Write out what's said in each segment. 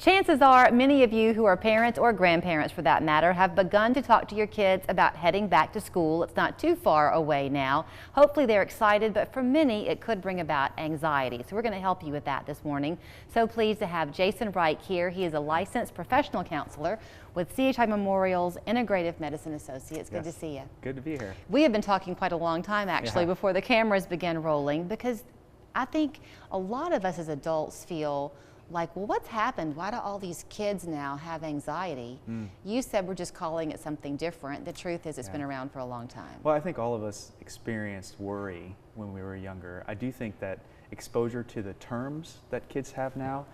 Chances are many of you who are parents or grandparents for that matter have begun to talk to your kids about heading back to school. It's not too far away now. Hopefully they're excited, but for many it could bring about anxiety. So we're going to help you with that this morning. So pleased to have Jason Reich here. He is a licensed professional counselor with CHI Memorial's Integrative Medicine Associates. Good to see you. Good to be here. We have been talking quite a long time actually before the cameras began rolling, because I think a lot of us as adults feel like, well, what's happened? Why do all these kids now have anxiety? You said we're just calling it something different. The truth is it's been around for a long time. Well, I think all of us experienced worry when we were younger. I do think that exposure to the terms that kids have now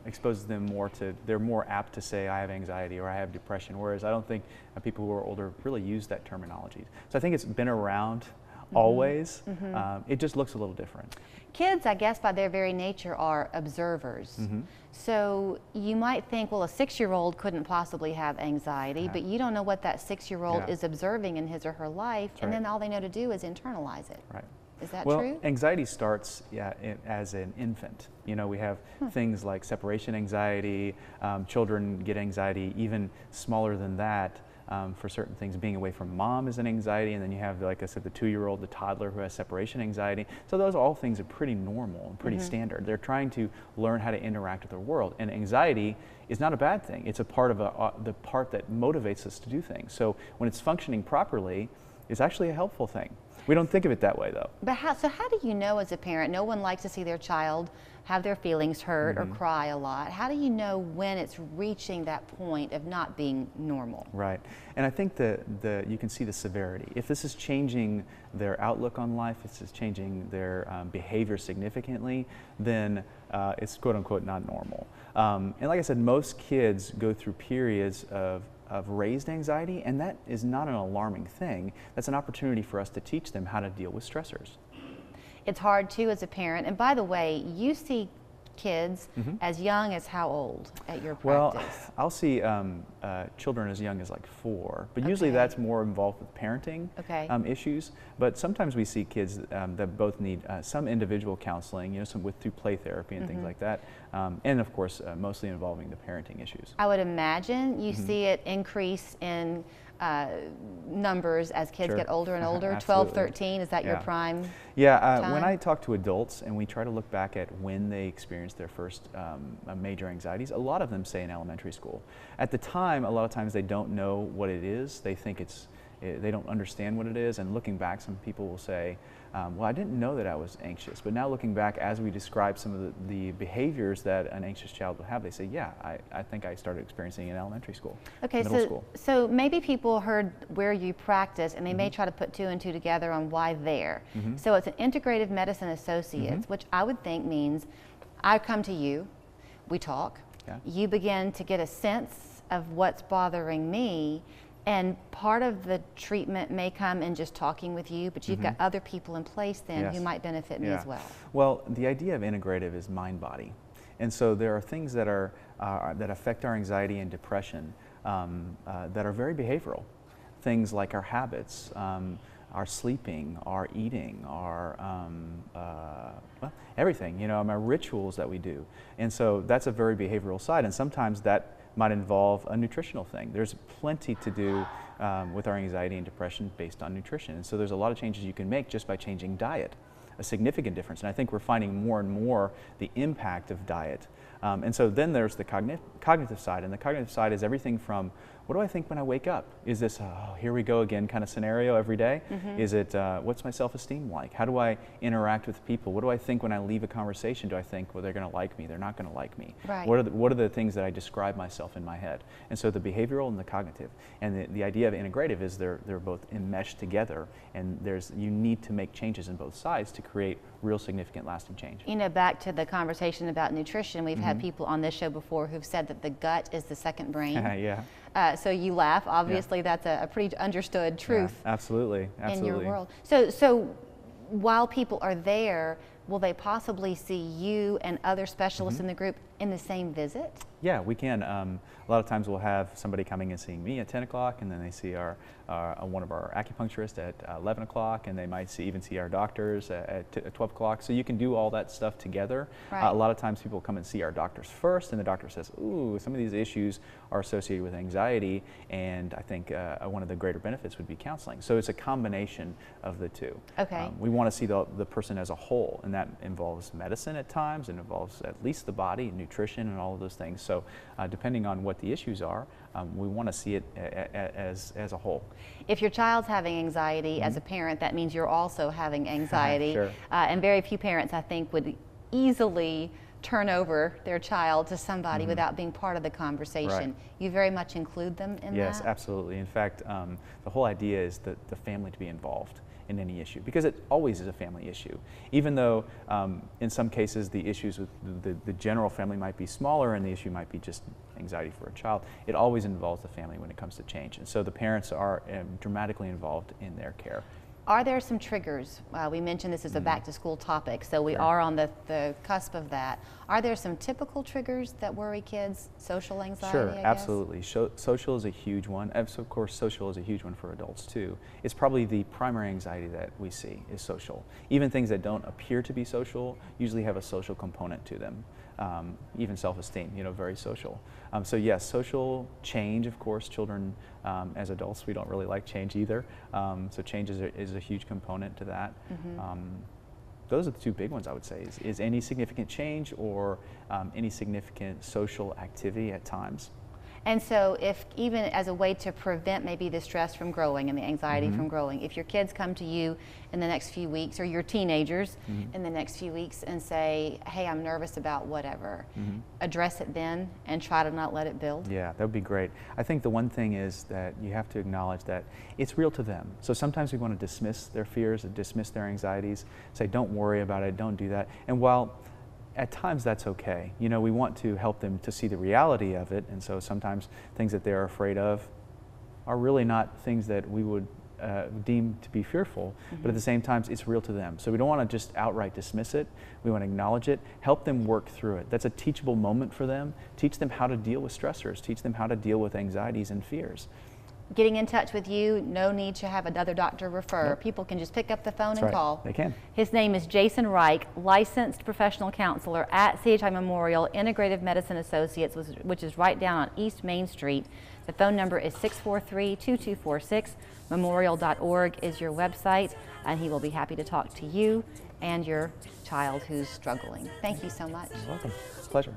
exposes them more to, they're more apt to say, I have anxiety or I have depression, whereas I don't think people who are older really use that terminology. So I think it's been around always. It just looks a little different. Kids, I guess, by their very nature are observers. So you might think, well, a 6-year-old couldn't possibly have anxiety, but you don't know what that 6-year-old is observing in his or her life, and then all they know to do is internalize it. Is that true? Well, anxiety starts as an infant. You know, we have things like separation anxiety. Children get anxiety even smaller than that. For certain things, being away from mom is an anxiety, and then you have, like I said, the 2-year-old, the toddler who has separation anxiety. So those all things are pretty normal and pretty standard. They're trying to learn how to interact with the world, and anxiety is not a bad thing. It's a part of the part that motivates us to do things. So when it's functioning properly, it's actually a helpful thing. We don't think of it that way, though. But how do you know as a parent? No one likes to see their child have their feelings hurt or cry a lot. How do you know when it's reaching that point of not being normal? Right. And I think you can see the severity. If this is changing their outlook on life, if this is changing their behavior significantly, then it's quote unquote not normal. And like I said, most kids go through periods of raised anxiety, and that is not an alarming thing. That's an opportunity for us to teach them how to deal with stressors. It's hard too as a parent. And by the way, you see kids as young as how old at your practice? Well, I'll see children as young as like 4, but usually that's more involved with parenting issues. But sometimes we see kids that both need some individual counseling, you know, some through play therapy and things like that, and of course mostly involving the parenting issues. I would imagine you see it increase in numbers as kids get older and older. 12, 13, is that your prime time? When I talk to adults and we try to look back at when they experienced their first major anxieties, a lot of them say in elementary school. At the time, a lot of times they don't know what it is. They think they don't understand what it is, and looking back, some people will say, well, I didn't know that I was anxious, but now looking back, as we describe some of the behaviors that an anxious child would have, they say, yeah, I think I started experiencing it in elementary school, middle school. So maybe people heard where you practice, and they may try to put 2 and 2 together on why there. So it's an Integrative Medicine Associates, which I would think means I come to you, we talk, you begin to get a sense of what's bothering me, and part of the treatment may come in just talking with you, but you've got other people in place then who might benefit me as well. Well, the idea of integrative is mind-body. And so there are things that that affect our anxiety and depression that are very behavioral. Things like our habits, our sleeping, our eating, our well, everything, you know, our rituals that we do. And so that's a very behavioral side, and sometimes that might involve a nutritional thing. There's plenty to do with our anxiety and depression based on nutrition. And so there's a lot of changes you can make just by changing diet, a significant difference. And I think we're finding more and more the impact of diet. And so then there's the cognitive side, and the cognitive side is everything from, what do I think when I wake up? Is this, oh, here we go again kind of scenario every day? Is it, what's my self-esteem like? How do I interact with people? What do I think when I leave a conversation? Do I think, well, they're going to like me, they're not going to like me? What are the things that I describe myself in my head? And so the behavioral and the cognitive. And the idea of integrative is they're both enmeshed together, and you need to make changes in both sides to create real significant lasting change. You know, back to the conversation about nutrition, we've had people on this show before who've said that the gut is the second brain. So you laugh. Obviously, that's a pretty understood truth. Absolutely. In your world. So while people are there, will they possibly see you and other specialists in the group in the same visit? Yeah, we can. A lot of times we'll have somebody coming and seeing me at 10 o'clock, and then they see one of our acupuncturists at 11 o'clock, and they might even see our doctors at 12 o'clock. So you can do all that stuff together. Right. A lot of times people come and see our doctors first, and the doctor says, ooh, some of these issues are associated with anxiety, and I think one of the greater benefits would be counseling. So it's a combination of the two. Okay. We want to see the person as a whole, and that involves medicine at times, and involves at least the body, nutrition, and all of those things. So depending on what the issues are, we want to see it as a whole. If your child's having anxiety, as a parent, that means you're also having anxiety. Sure. And very few parents, I think, would easily turn over their child to somebody without being part of the conversation. Right. You very much include them in that? Yes, absolutely. In fact, the whole idea is the family to be involved in any issue, because it always is a family issue. Even though in some cases the issues with the general family might be smaller and the issue might be just anxiety for a child, it always involves the family when it comes to change. And so the parents are dramatically involved in their care. Are there some triggers? We mentioned this is a back to school topic, so we Sure. are on the cusp of that. Are there some typical triggers that worry kids? Social anxiety, Sure, I guess? absolutely. Social is a huge one. Of course, social is a huge one for adults too. It's probably the primary anxiety that we see is social. Even things that don't appear to be social usually have a social component to them. Even self-esteem, very social. So yes, social change, of course, children as adults, we don't really like change either. So change is a huge component to that. Those are the two big ones, I would say, is any significant change or any significant social activity at times. And so if even as a way to prevent maybe the stress from growing and the anxiety from growing, if your kids come to you in the next few weeks, or your teenagers in the next few weeks and say, hey, I'm nervous about whatever, address it then and try to not let it build? Yeah, that would be great. I think the one thing is that you have to acknowledge that it's real to them. So sometimes we want to dismiss their fears and dismiss their anxieties, say, don't worry about it, don't do that. And while at times that's okay. We want to help them to see the reality of it, and so sometimes things that they're afraid of are really not things that we would deem to be fearful, but at the same time it's real to them. So we don't want to just outright dismiss it. We want to acknowledge it, help them work through it. That's a teachable moment for them. Teach them how to deal with stressors, teach them how to deal with anxieties and fears. Getting in touch with you, no need to have another doctor refer. Nope. People can just pick up the phone That's and right. call. They can. His name is Jason Reich, licensed professional counselor at CHI Memorial Integrative Medicine Associates, which is right down on East Main Street. The phone number is 643-2246. Memorial.org is your website, and he will be happy to talk to you and your child who's struggling. Thank you so much. You're welcome. Pleasure.